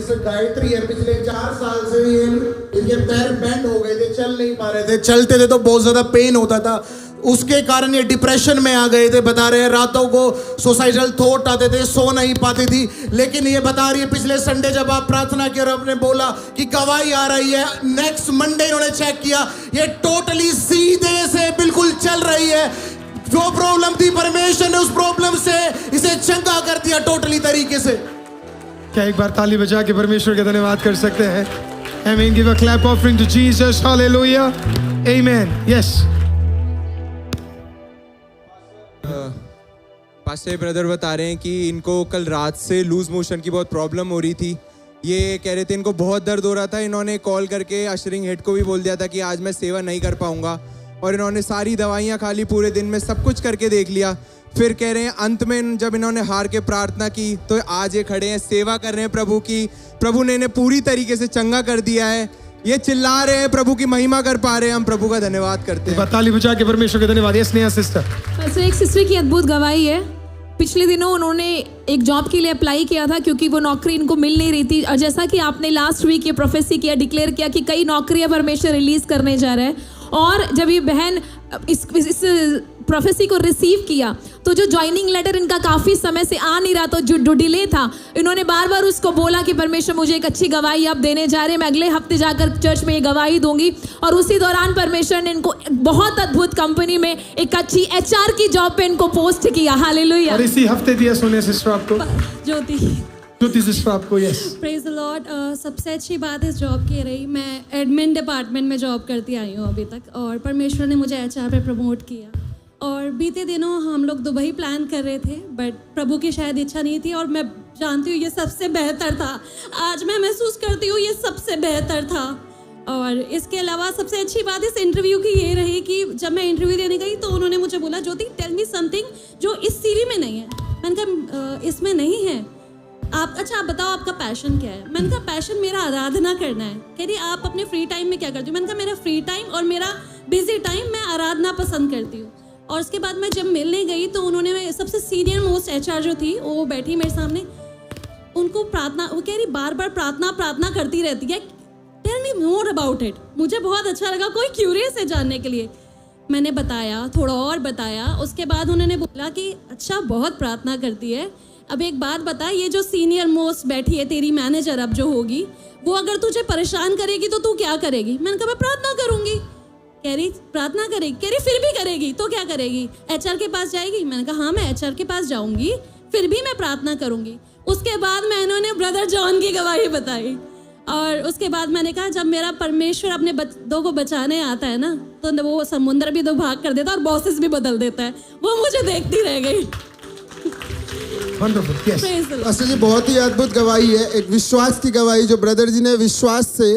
Miss Gayatri है, पिछले 4 साल से ये इनके पैर बेंड हो गए थे, चल नहीं पा रहे थे, चलते थे तो बहुत ज्यादा पेन होता था, उसके कारण ये डिप्रेशन में आ गए थे। बता रहे हैं रातों को सुसाइडल थॉट आते थे, सो नहीं पाती थी। लेकिन ये बता रही है पिछले संडे जब आप प्रार्थना की और आपने बोला कि गवाही आ रही है, नेक्स्ट मंडे इन्होंने चेक किया, ये टोटली सीधे से बिल्कुल चल रही है। जो प्रॉब्लम थी परमेश्वर ने उस प्रॉब्लम से इसे चंगा कर दिया टोटली तरीके से। क्या एक बार ताली बजा के परमेश्वर का धन्यवाद कर सकते हैं? Amen. Give a clap offering to Jesus. Hallelujah. Amen. Yes. Pastor brother बता रहे हैं कि इनको कल रात से लूज मोशन की बहुत प्रॉब्लम हो रही थी। ये कह रहे थे इनको बहुत दर्द हो रहा था। इन्होंने कॉल करके अशरिंग हेड को भी बोल दिया था कि आज मैं सेवा नहीं कर पाऊंगा, और इन्होंने सारी दवाइयाँ खा ली, पूरे दिन में सब कुछ करके देख लिया। फिर कह रहे हैं अंत में जब इन्होंने हार के प्रार्थना की तो आज ये खड़े हैं, सेवा कर रहे हैं प्रभु की। प्रभु ने इन्हें पूरी तरीके से चंगा कर दिया है। ये चिल्ला रहे हैं, प्रभु की महिमा कर पा रहे हैं। हम प्रभु का धन्यवाद करते हैं। ताली बजा के परमेश्वर का धन्यवाद। Yes Neha sister. तो एक सिस्टर की अद्भुत गवाही है। पिछले दिनों उन्होंने एक जॉब के लिए अप्लाई किया था क्योंकि वो नौकरी इनको मिल नहीं रही थी, और जैसा कि आपने लास्ट वीक ये प्रोफेसी किया, डिक्लेयर किया कि कई नौकरियां परमेश्वर रिलीज करने जा रहे हैं। और जब ये बहन इस प्रोफेसी को रिसीव किया तो जो ज्वाइनिंग लेटर इनका काफ़ी समय से आ नहीं रहा, तो जो डिले था, इन्होंने बार बार उसको बोला कि परमेश्वर मुझे एक अच्छी गवाही आप देने जा रहे हैं, मैं अगले हफ्ते जाकर चर्च में ये गवाही दूंगी। और उसी दौरान परमेश्वर ने इनको बहुत अद्भुत कंपनी में एक अच्छी HR की जॉब पे इनको पोस्ट किया। हालेलुया। और इसी हफ्ते दिया सोनिया सिस्टर आपको, ज्योति सिस्टर आपको। Yes praise the Lord. सबसे अच्छी बात इस जॉब की रही, मैं एडमिन डिपार्टमेंट में जॉब करती आई हूँ अभी तक, और परमेश्वर ने मुझे HR पे प्रमोट किया। और बीते दिनों हम लोग दुबई प्लान कर रहे थे, बट प्रभु की शायद इच्छा नहीं थी, और मैं जानती हूँ ये सबसे बेहतर था। आज मैं महसूस करती हूँ ये सबसे बेहतर था। और इसके अलावा सबसे अच्छी बात इस इंटरव्यू की ये रही कि जब मैं इंटरव्यू देने गई तो उन्होंने मुझे बोला, ज्योति टेल मी समथिंग जो इस सीवी में नहीं है। मैंने कहा इसमें नहीं है। आप बताओ आपका पैशन क्या है? मैंने कहा पैशन मेरा आराधना करना है। कह रही आप अपने फ्री टाइम में क्या करती हो? मैंने कहा मेरा फ्री टाइम और मेरा बिजी टाइम मैं आराधना पसंद करती हूँ। और उसके बाद मैं जब मिलने गई तो उन्होंने सबसे सीनियर मोस्ट HR जो थी वो बैठी मेरे सामने, उनको प्रार्थना, वो कह रही बार बार प्रार्थना करती रहती है, tell me more about it. मुझे बहुत अच्छा लगा, कोई क्यूरियस है जानने के लिए। मैंने बताया, थोड़ा और बताया। उसके बाद उन्होंने बोला कि अच्छा बहुत प्रार्थना करती है, अब एक बात बता, ये जो सीनियर मोस्ट बैठी है तेरी मैनेजर अब जो होगी, वो अगर तुझे परेशान करेगी तो तू क्या करेगी? मैंने कहा मैं प्रार्थना करूंगी। कह रही प्रार्थना करेगी? कह रही फिर भी करेगी तो क्या करेगी? HR के पास जाएगी? मैंने कहा हाँ मैं HR के पास जाऊंगी, फिर भी मैं प्रार्थना करूंगी। उसके बाद मैं इन्होंने ब्रदर जॉन की गवाही बताई, और उसके बाद मैंने कहा जब मेरा परमेश्वर अपने बच्चों को बचाने आता है ना, तो वो समुद्र भी 2 भाग कर देता है और बॉसेस भी बदल देता है। वो मुझे देखती रह गई। पास्टर जी बहुत ही अद्भुत गवाही है, एक विश्वास की गवाही, जो ब्रदर जी ने विश्वास से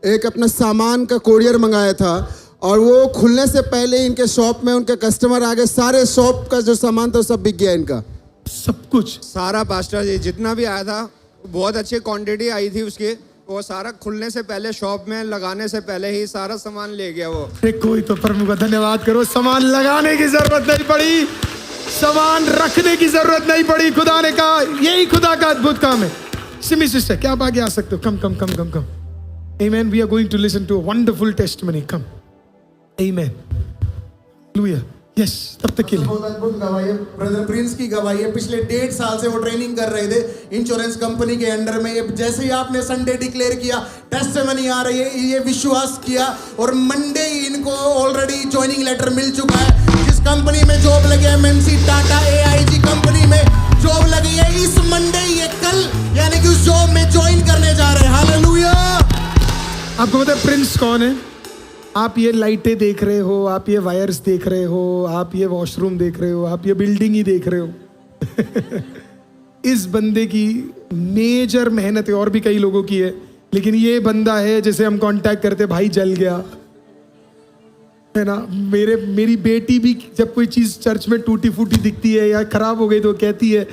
एक अपना सामान का कोरियर मंगाया था, और वो खुलने से पहले इनके शॉप में उनके कस्टमर आ गए, सारे शॉप का जो सामान था सब बिक गया इनका, सब कुछ सारा। पास्टर जी जितना भी आया था बहुत अच्छी क्वांटिटी आई थी उसकी, वो सारा खुलने से पहले शॉप में लगाने से पहले ही सारा सामान ले गया वो। कोई तो प्रभु का धन्यवाद करो, सामान लगाने की जरूरत नहीं पड़ी, सामान रखने की जरूरत नहीं पड़ी। खुदा ने कहा यही खुदा का अद्भुत काम है। सिमी सिस्टर क्या आप आगे आ सकते हो? कम। Amen. We are going to listen to a wonderful testimony. Come. Amen. Hallelujah. Yes. तब तक के लिए बहुत अद्भुत गवाही है। ब्रदर प्रिंस की गवाही है। पिछले 1.5 साल से वो ट्रेनिंग कर रहे थे इंश्योरेंस कंपनी के अंडर में। ये जैसे ही आपने संडे डिक्लेयर किया, टेस्टिमनी आ रही है, ये विश्वास किया, और मंडे ही इनको ऑलरेडी ज्वाइनिंग लेटर मिल चुका है। जिस कंपनी में जॉब लगे, MNC टाटा AIG कंपनी में जॉब लगी है, इस मंडे ये कल यानी कि उस जॉब में ज्वाइन करने जा रहे हैं। हालेलुया। आपको पता है प्रिंस कौन है? आप ये लाइटें देख रहे हो, आप ये वायर्स देख रहे हो, आप ये वॉशरूम देख रहे हो, आप ये बिल्डिंग ही देख रहे हो। इस बंदे की मेजर मेहनत है, और भी कई लोगों की है, लेकिन ये बंदा है जिसे हम कांटेक्ट करते, भाई जल गया है ना। मेरी बेटी भी जब कोई चीज चर्च में टूटी फूटी दिखती है या खराब हो गई तो कहती है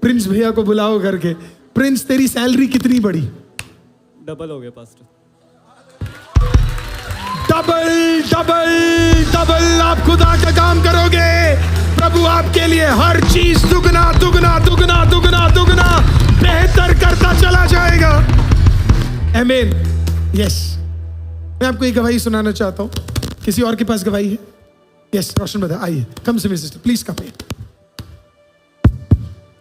प्रिंस भैया को बुलाओ करके, प्रिंस तेरी सैलरी कितनी बढ़ी? डबल हो गया पास्टर। डबल आप खुदा का काम करोगे, प्रभु आपके लिए हर चीज दुगना बेहतर करता चला जाएगा। आमीन। यस, मैं आपको एक गवाही सुनाना चाहता हूँ। किसी और के पास गवाही है? यस, रोशन ब्रदर आइए, कम से सिस्टर प्लीज कम।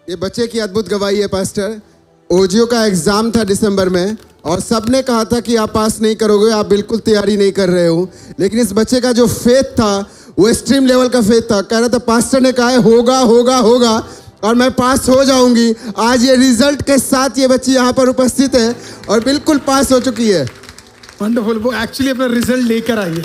ये बच्चे की अद्भुत गवाही है पास्टर। ओजियो का एग्जाम था दिसंबर में और सबने कहा था कि आप पास नहीं करोगे, आप बिल्कुल तैयारी नहीं कर रहे हो, लेकिन इस बच्चे का जो फेथ था वो एक्सट्रीम लेवल का फेथ था। कह रहा था पास्टर ने कहा है होगा होगा होगा और मैं पास हो जाऊंगी। आज ये रिजल्ट के साथ ये बच्ची यहाँ पर उपस्थित है और बिल्कुल पास हो चुकी है। वंडरफुल, वो एक्चुअली अपना रिजल्ट लेकर आई है।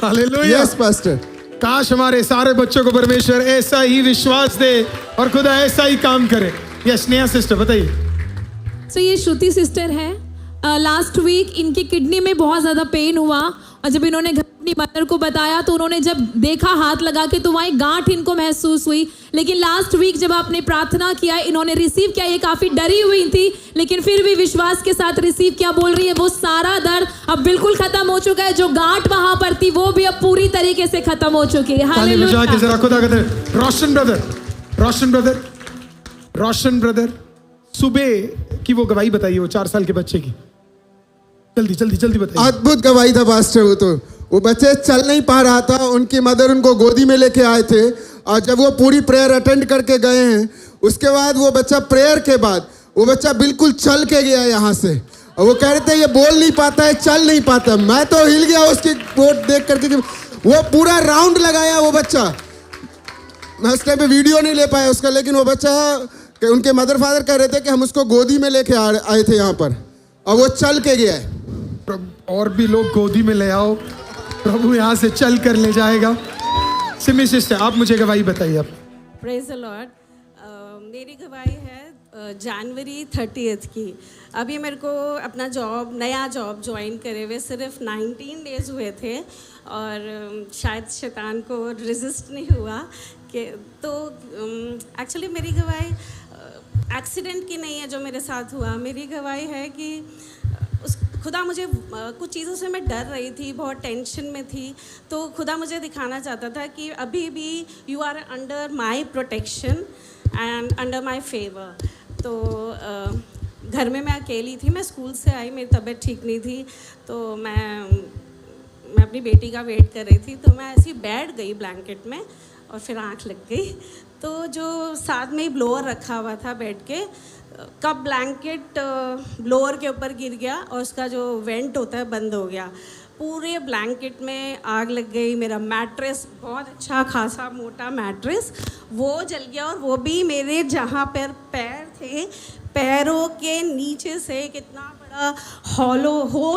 हालेलुया। Yes pastor. काश हमारे सारे बच्चों को परमेश्वर ऐसा ही विश्वास दे और खुदा ऐसा ही काम करे। यस, नेहा सिस्टर बताइए। सो ये श्रुति सिस्टर है। लास्ट वीक इनकी किडनी में बहुत ज़्यादा पेन हुआ और जब इन्होंने घर अपनी मदर को बताया तो उन्होंने जब देखा हाथ लगा के तो वहाँ एक गांठ इनको महसूस हुई। लेकिन लास्ट वीक जब आपने प्रार्थना किया, इन्होंने रिसीव किया, ये काफ़ी डरी हुई थी लेकिन फिर भी विश्वास के साथ रिसीव किया। बोल रही है वो सारा दर्द अब बिल्कुल खत्म हो चुका है, जो गांठ वहाँ पर थी वो भी अब पूरी तरीके से खत्म हो चुकी है। हालेलुया। रोशन ब्रदर सुबह की वो गवाही बताइए, वो 4 साल के बच्चे की। जल्दी जल्दी जल्दी बताइए। अद्भुत गवाही था पास्टर। वो बच्चे चल नहीं पा रहा था, उनकी मदर उनको गोदी में लेके आए थे और जब वो पूरी प्रेयर अटेंड करके गए हैं उसके बाद वो बच्चा प्रेयर के बाद वो बच्चा बिल्कुल चल के गया यहाँ से। और वो कह रहे थे ये बोल नहीं पाता है, चल नहीं पाता। मैं तो हिल गया उसकी वोट देख करके। वो पूरा राउंड लगाया वो बच्चा। मैं उस टाइम पे वीडियो नहीं ले पाया उसका, लेकिन वो बच्चा कि उनके मदर फादर कह रहे थे कि हम उसको गोदी में लेके आए थे यहाँ पर और वो चल के गया है। और भी लोग गोदी में ले आओ, प्रभु यहाँ से चल कर ले जाएगा। सिमी सिस्टर आप मुझे गवाही बताइए। आप प्रेज द लॉर्ड। मेरी गवाही है जनवरी 30 की। अभी मेरे को अपना नया जॉब ज्वाइन करे हुए सिर्फ 19 डेज हुए थे और शायद शैतान को रेजिस्ट नहीं हुआ कि तो एक्चुअली मेरी गवाही एक्सीडेंट की नहीं है जो मेरे साथ हुआ। मेरी गवाही है कि खुदा मुझे कुछ चीज़ों से मैं डर रही थी, बहुत टेंशन में थी, तो खुदा मुझे दिखाना चाहता था कि अभी भी you are under my protection and under my favour. तो घर में मैं अकेली थी, मैं स्कूल से आई, मेरी तबीयत ठीक नहीं थी, तो मैं अपनी बेटी का वेट कर रही थी, तो मैं ऐसी बैठ गई ब्लैंकेट में और फिर आँख लग गई। तो जो साथ में ही ब्लोअर रखा हुआ था बेड के, कब ब्लैंकेट ब्लोअर के ऊपर गिर गया और उसका जो वेंट होता है बंद हो गया। पूरे ब्लैंकेट में आग लग गई। मेरा मैट्रेस, बहुत अच्छा खासा मोटा मैट्रेस, वो जल गया और वो भी मेरे जहाँ पर पैर थे, पैरों के नीचे से कितना बड़ा होल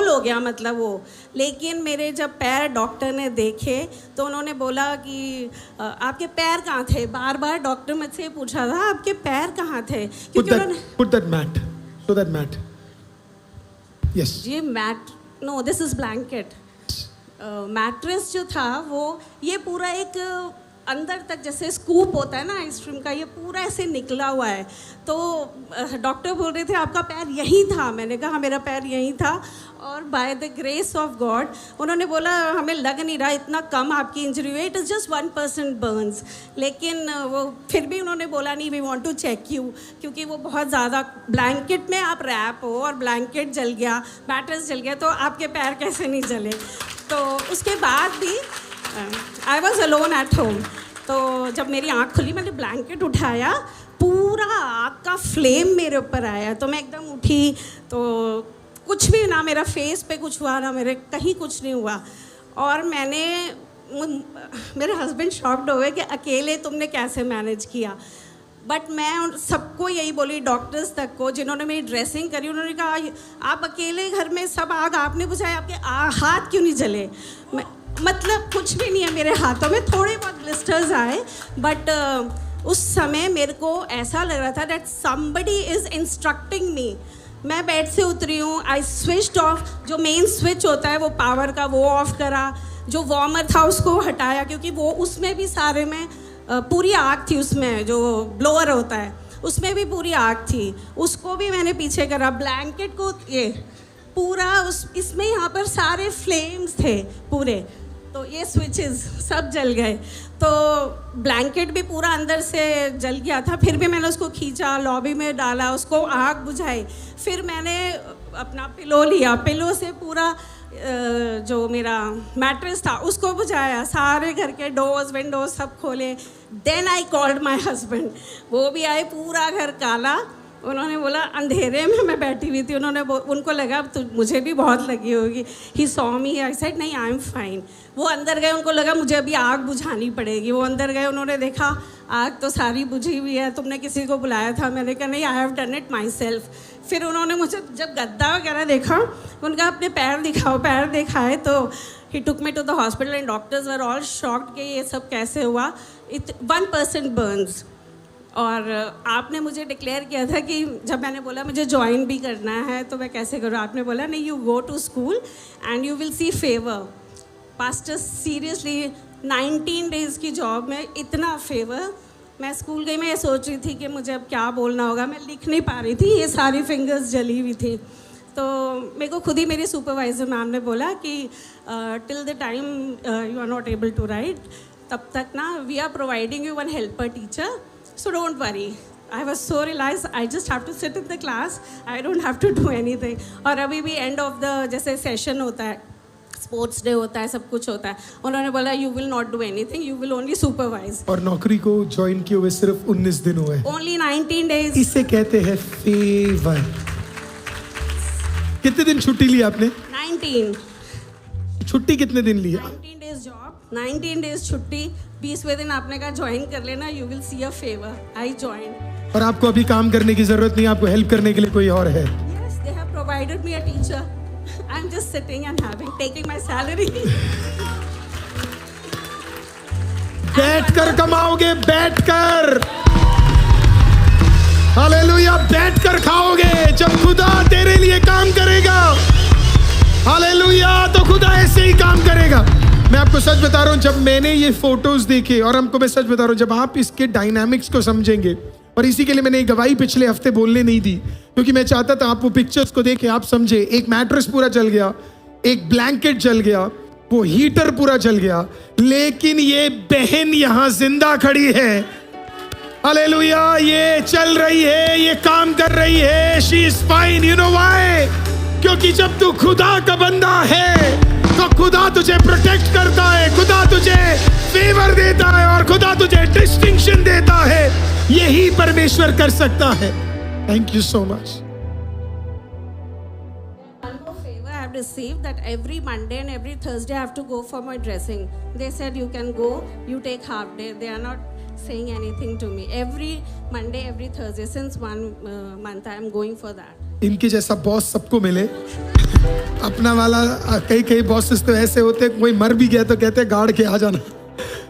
हो गया मतलब वो। लेकिन मेरे जब पैर डॉक्टर ने देखे तो उन्होंने बोला कि आपके पैर कहाँ थे। बार बार डॉक्टर मुझसे पूछा था आपके पैर कहाँ थे, क्योंकि उन्होंने put that mat. Yes. ये mat, no this is blanket. Mattress जो था वो ये पूरा एक अंदर तक जैसे स्कूप होता है ना आइसक्रीम का, ये पूरा ऐसे निकला हुआ है। तो डॉक्टर बोल रहे थे आपका पैर यहीं था। मैंने कहा मेरा पैर यहीं था और by the grace of God उन्होंने बोला हमें लग नहीं रहा इतना कम आपकी इंजरी हुई, इट इज़ जस्ट 1% बर्न्स। लेकिन वो फिर भी उन्होंने बोला नहीं we want to check you, क्योंकि वो बहुत ज़्यादा ब्लैंकेट में आप रैप हो और ब्लैंकेट जल गया, मैट्रेस जल गया, तो आपके पैर कैसे नहीं जले। तो उसके बाद भी I was alone at home. तो जब मेरी आँख खुली मैंने ब्लैंकेट उठाया, पूरा आग का फ्लेम मेरे ऊपर आया। तो मैं एकदम उठी तो कुछ भी ना मेरा फेस पे कुछ हुआ ना मेरे कहीं कुछ नहीं हुआ। और मेरे हस्बैंड शॉक्ड हो गए कि अकेले तुमने कैसे मैनेज किया। बट मैं सबको यही बोली, डॉक्टर्स तक को जिन्होंने मेरी ड्रेसिंग करी, उन्होंने कहा आप अकेले घर में सब आग आपने बुझाया, आपके हाथ क्यों नहीं जले। मतलब कुछ भी नहीं है मेरे हाथों में, थोड़े बहुत ब्लिस्टर्स आए। बट उस समय मेरे को ऐसा लग रहा था दैट समबडी इज़ इंस्ट्रक्टिंग मी। मैं बेड से उतरी हूँ, आई स्विच्ड ऑफ, जो मेन स्विच होता है वो पावर का वो ऑफ करा, जो वार्मर था उसको हटाया, क्योंकि वो उसमें भी सारे में पूरी आग थी, उसमें जो ब्लोअर होता है उसमें भी पूरी आग थी, उसको भी मैंने पीछे करा। ब्लैंकेट को ये पूरा इसमें यहाँ पर सारे फ्लेम्स थे पूरे, तो ये स्विचेस सब जल गए। तो ब्लैंकेट भी पूरा अंदर से जल गया था, फिर भी मैंने उसको खींचा, लॉबी में डाला, उसको आग बुझाई। फिर मैंने अपना पिलो लिया, पिलो से पूरा जो मेरा मैट्रेस था उसको बुझाया, सारे घर के डोर्स विंडोज सब खोले। Then I called my husband, वो भी आए, पूरा घर काला। उन्होंने बोला, अंधेरे में मैं बैठी हुई थी, उनको लगा तो मुझे भी बहुत लगी होगी। He saw me, I said नहीं आई एम फाइन। वो अंदर गए, उनको लगा मुझे अभी आग बुझानी पड़ेगी। वो अंदर गए, उन्होंने देखा आग तो सारी बुझी हुई है, तुमने किसी को बुलाया था? मैंने कहा नहीं, I have done it my self. फिर उन्होंने मुझे जब गद्दा वगैरह देखा, उनका अपने पैर दिखाओ, पैर दिखाए तो ही took me to the hospital and doctors were all shocked कि ये सब कैसे हुआ। 1% बर्न्स। और आपने मुझे डिक्लेयर किया था कि जब मैंने बोला मुझे ज्वाइन भी करना है तो मैं कैसे करूँ, आपने बोला नहीं, you go to school and you will see favour. Pastor seriously 19 days की जॉब में इतना फेवर। मैं स्कूल गई, मैं ये सोच रही थी कि मुझे अब क्या बोलना होगा, मैं लिख नहीं पा रही थी, ये सारी फिंगर्स जली हुई थी। तो मेरे को खुद ही मेरी सुपरवाइजर मैम ने बोला कि till the time you are not able to write, तब तक ना we are providing you one helper teacher, so don't worry. I was so realized I just have to sit in the class, I don't have to do anything. और अभी भी end of the जैसे session होता है, sports day होता है, सब कुछ होता है, उन्होंने बोला you will not do anything, you will only supervise. और नौकरी को ज्वाइन किए हुए सिर्फ 19 दिन हुए, ओनली 19 डेज। इसे कहते हैं फेवर। कितने दिन छुट्टी ली आपने? 19। छुट्टी कितने दिन ली? 19 डेज जॉब, 19 डेज छुट्टी, 20वें दिन आपने कहा ज्वाइन कर लेना, you will C a favour. I join. और आपको अभी काम करने की जरूरत नहीं, आपको हेल्प करने के लिए कोई और है। Yes, they have provided me a teacher. I'm just sitting and taking my salary. बैठकर कमाओगे, बैठकर। हालेलुया, बैठकर खाओगे जब खुदा तेरे लिए काम करेगा। हालेलुया, तो खुदा ऐसे ही काम करेगा। मैं आपको सच बता रहा हूं, जब मैंने ये फोटोज देखे, और हमको मैं सच बता रहा हूं, जब आप इसके डायनामिक्स को समझेंगे, और इसी के लिए मैंने एक गवाही पिछले हफ्ते बोलने नहीं दी, क्योंकि मैं चाहता था आप वो पिक्चर्स को देखें, आप समझे। एक मैट्रेस पूरा जल गया, एक ब्लैंकेट जल गया, वो हीटर पूरा जल गया, लेकिन ये बहन यहां जिंदा खड़ी है। हालेलुया, ये चल रही है, ये काम कर रही है। She is fine. You know why? क्योंकि जब तू खुदा का बंदा है तो खुदा तुझे प्रोटेक्ट करता है, खुदा तुझे फेवर देता है, और खुदा तुझे डिस्टिंक्शन देता है। यही परमेश्वर कर सकता है। Thank you so much. One more favor I have received, that every Monday and every Thursday I have to go for my dressing. They said you can go, you take half day. They are not saying anything to me. Every Monday, every Thursday, since 1 month I am going for that. इनके जैसा boss सबको मिले। अपना वाला, कई bosses तो ऐसे होते, कोई मर भी गया तो कहते गाड़ के आ जाना।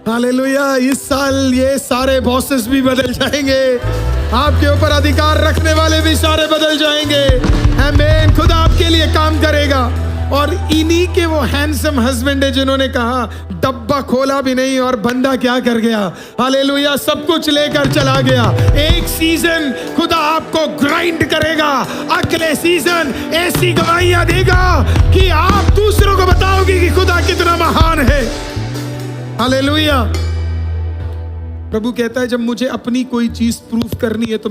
हालेलुया, इस साल ये सारे बॉसेस भी बदल जाएंगे, आपके ऊपर अधिकार रखने वाले भी सारे बदल जाएंगे। आमीन। खुदा आपके लिए काम करेगा। और इन्हीं के वो हैंडसम हस्बैंड है जिन्होंने कहा डब्बा खोला भी नहीं और बंदा क्या कर गया, हालेलुया, सब कुछ लेकर चला गया। एक सीजन खुदा आपको ग्राइंड करेगा, अगले सीजन ऐसी गवाहियां देगा कि आप दूसरों को बताओगे कि खुदा कितना महान है। हालेलुया। प्रभु कहता है जब मुझे अपनी कोई चीज प्रूफ करनी है तो